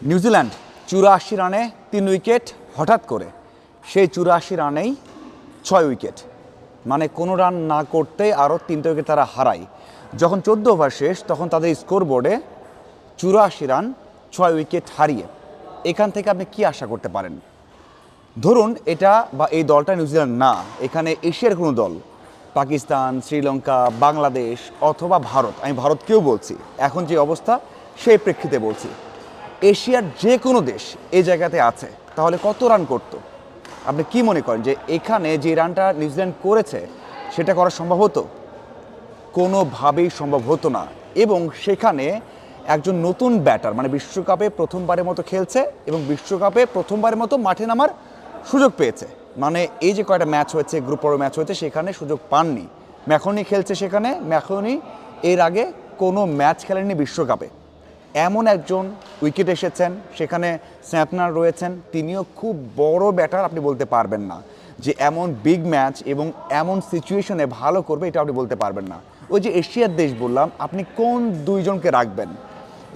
New Zealand 84 রানে 3 wicket, হঠাৎ করে সেই 84 রানেই 6 উইকেট, মানে কোনো রান না করতেই আরও 3টা উইকেট তারা হারায়। যখন 14 ওভার শেষ তখন তাদের স্কোর বোর্ডে 84 রান 6 উইকেট হারিয়ে এখান থেকে আপনি কি আশা করতে পারেন? ধরুন এটা বা এই দলটা নিউজিল্যান্ড না, এখানে এশিয়ার কোনো দল, পাকিস্তান, শ্রীলঙ্কা, বাংলাদেশ অথবা ভারত, আমি ভারতকেও বলছি, এখন যে অবস্থা সেই প্রেক্ষিতে বলছি, এশিয়ার যে কোনো দেশ এই জায়গাতে আছে, তাহলে কত রান করত? আপনি কি মনে করেন যে এখানে যে রানটা নিউজিল্যান্ড করেছে সেটা করা সম্ভব হতো? কোনোভাবেই সম্ভব হতো না। এবং সেখানে একজন নতুন ব্যাটার, মানে বিশ্বকাপে প্রথমবারের মতো খেলছে এবং বিশ্বকাপে প্রথমবারের মতো মাঠে নামার সুযোগ পেয়েছে, মানে এই যে কয়টা ম্যাচ হয়েছে, গ্রুপ পর্ব ম্যাচ হয়েছে, সেখানে সুযোগ পাননি। ম্যাকোনি খেলছে সেখানে, ম্যাকোনি এর আগে কোনো ম্যাচ খেলেননি বিশ্বকাপে। এমন একজন উইকেট এসেছেন, সেখানে স্যাপনার রয়েছেন, তিনিও খুব বড় ব্যাটার, আপনি বলতে পারবেন না যে এমন বিগ ম্যাচ এবং এমন সিচুয়েশনে ভালো করবে, এটা আপনি বলতে পারবেন না। ওই যে এশিয়ার দেশ বললাম, আপনি কোন দুইজনকে রাখবেন?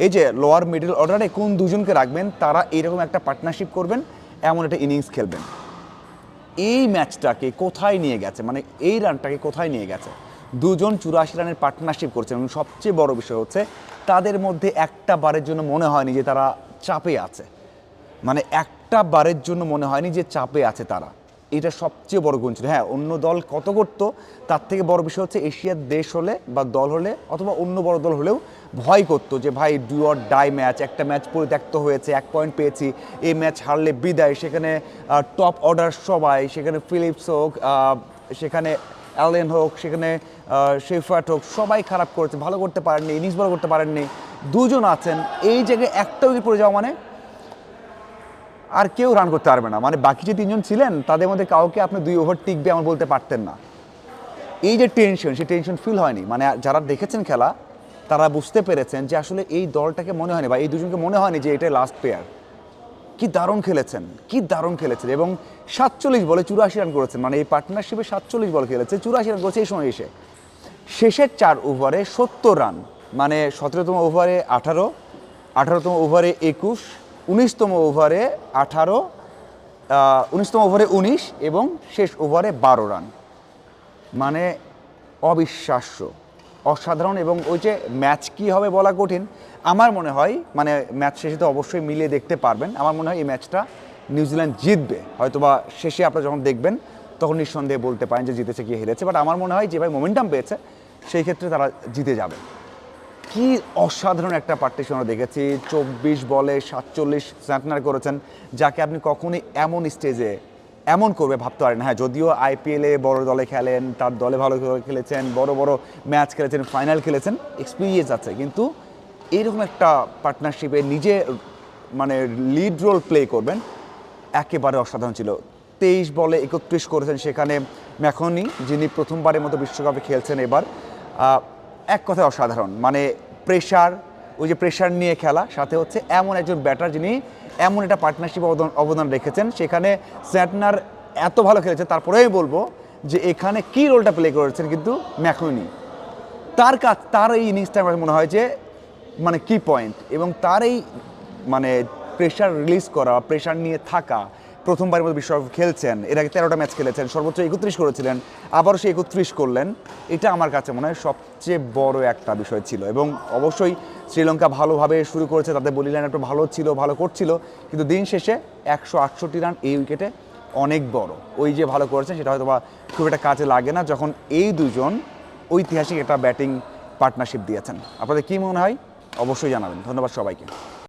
এই যে লোয়ার মিডল অর্ডারে কোন দুজনকে রাখবেন তারা এরকম একটা পার্টনারশিপ করবেন, এমন একটা ইনিংস খেলবেন? এই ম্যাচটাকে কোথায় নিয়ে গেছে, মানে এই রানটাকে কোথায় নিয়ে গেছে? দুজন 84 রানের পার্টনারশিপ করছেন এবং সবচেয়ে বড় বিষয় হচ্ছে তাদের মধ্যে একটা বারের জন্য মনে হয়নি যে তারা চাপে আছে, মানে একটা বারের জন্য মনে হয়নি যে চাপে আছে তারা। এটা সবচেয়ে বড় গুণ ছিল। হ্যাঁ, অন্য দল কত করতো তার থেকে বড় বিষয় হচ্ছে এশিয়ার দেশ হলে বা দল হলে অথবা অন্য বড় দল হলেও ভয় করতো যে ভাই ডু অর ডাই ম্যাচ, একটা ম্যাচ পরিত্যক্ত হয়েছে, 1 পয়েন্ট পেয়েছি, এই ম্যাচ হারলে বিদায়। সেখানে টপ অর্ডার সবাই, সেখানে ফিলিপস হোক, সেখানে অ্যালেন হোক, সেখানে শেফার্ট হোক, সবাই খারাপ করেছে, ভালো করতে পারেননি, ইনিংস ভালো করতে পারেননি। দুজন আছেন, এই জায়গায় একটা উইকেট পড়ে যাওয়া মানে আর কেউ রান করতে পারবে না, মানে বাকি যে 3জন ছিলেন তাদের মধ্যে কাউকে আপনি 2 ওভার টিকবে আমার বলতে পারতেন না। এই যে টেনশন, সেই টেনশন ফিল হয়নি, মানে যারা দেখেছেন খেলা তারা বুঝতে পেরেছেন যে আসলে এই দলটাকে মনে হয়নি বা এই দুজনকে মনে হয়নি যে এটা লাস্ট প্লেয়ার। কি দারুণ খেলেছেন, কি দারুণ খেলেছেন, এবং 47 বলে 84 রান করেছেন, মানে এই পার্টনারশিপে 47 বল খেলেছে, 84 রান করেছে এই সময় এসে। শেষের 4 ওভারে 70 রান, মানে 17তম ওভারে 18, 18তম ওভারে 21, 19তম ওভারে 18, 19তম ওভারে 19 এবং শেষ ওভারে 12 রান, মানে অবিশ্বাস্য, অসাধারণ। এবং ওই যে ম্যাচ কী হবে বলা কঠিন, আমার মনে হয়, মানে ম্যাচ শেষে তো অবশ্যই মিলিয়ে দেখতে পারবেন, আমার মনে হয় এই ম্যাচটা নিউজিল্যান্ড জিতবে, হয়তোবা শেষে আপনারা যখন দেখবেন তখন নিঃসন্দেহে বলতে পারেন যে জিতেছে কি হেরেছে, বাট আমার মনে হয় যে ভাই মোমেন্টাম পেয়েছে সেই ক্ষেত্রে তারা জিতে যাবে। কি অসাধারণ একটা পার্টিশন আমরা দেখেছি, 24 বলে 47 স্যান্টনার করেছেন, যাকে আপনি কখনোই এমন স্টেজে এমন করবে ভাবতে পারেন। হ্যাঁ, যদিও আইপিএলে বড় দলে খেলেন, তার দলে ভালো খেলেছেন, বড় বড় ম্যাচ খেলেছেন, ফাইনাল খেলেছেন, এক্সপিরিয়েন্স আছে, কিন্তু এইরকম একটা পার্টনারশিপে নিজে মানে লিড রোল প্লে করবেন, একেবারে অসাধারণ ছিল। 23 বলে 31 করেছেন সেখানে ম্যাকোনি, যিনি প্রথমবারের মতো বিশ্বকাপে খেলছেন এবার। এক কথায় অসাধারণ, মানে প্রেশার, ওই যে প্রেশার নিয়ে খেলা, সাথে হচ্ছে এমন একজন ব্যাটার যিনি এমন একটা পার্টনারশিপ অবদান রেখেছেন। সেখানে স্যান্টনার এত ভালো খেলেছে, তারপরেই বলবো যে এখানে কী রোলটা প্লে করেছেন কিন্তু ম্যাকোনি, তার এই ইনিংসটা আমার মনে হয় যে মানে কি পয়েন্ট, এবং তার এই মানে প্রেশার রিলিজ করা, প্রেশার নিয়ে থাকা, প্রথমবারের মতো বিশ্বকাপ খেলছেন, এর আগে 13টা ম্যাচ খেলেছেন, সর্বোচ্চ 31 করেছিলেন, আবারও সে 31 করলেন, এটা আমার কাছে মনে হয় সবচেয়ে বড় একটা বিষয় ছিল। এবং অবশ্যই শ্রীলঙ্কা ভালোভাবে শুরু করেছে, তাদের বোলিং লাইন একটু ভালো ছিল, ভালো করছিল, কিন্তু দিন শেষে 168 রান এই উইকেটে অনেক বড়, ওই যে ভালো করেছেন সেটা হয়তো বা খুব একটা কাজে লাগে না যখন এই দুজন ঐতিহাসিক একটা ব্যাটিং পার্টনারশিপ দিয়েছেন। আপনাদের কী মনে হয় অবশ্যই জানাবেন। ধন্যবাদ সবাইকে।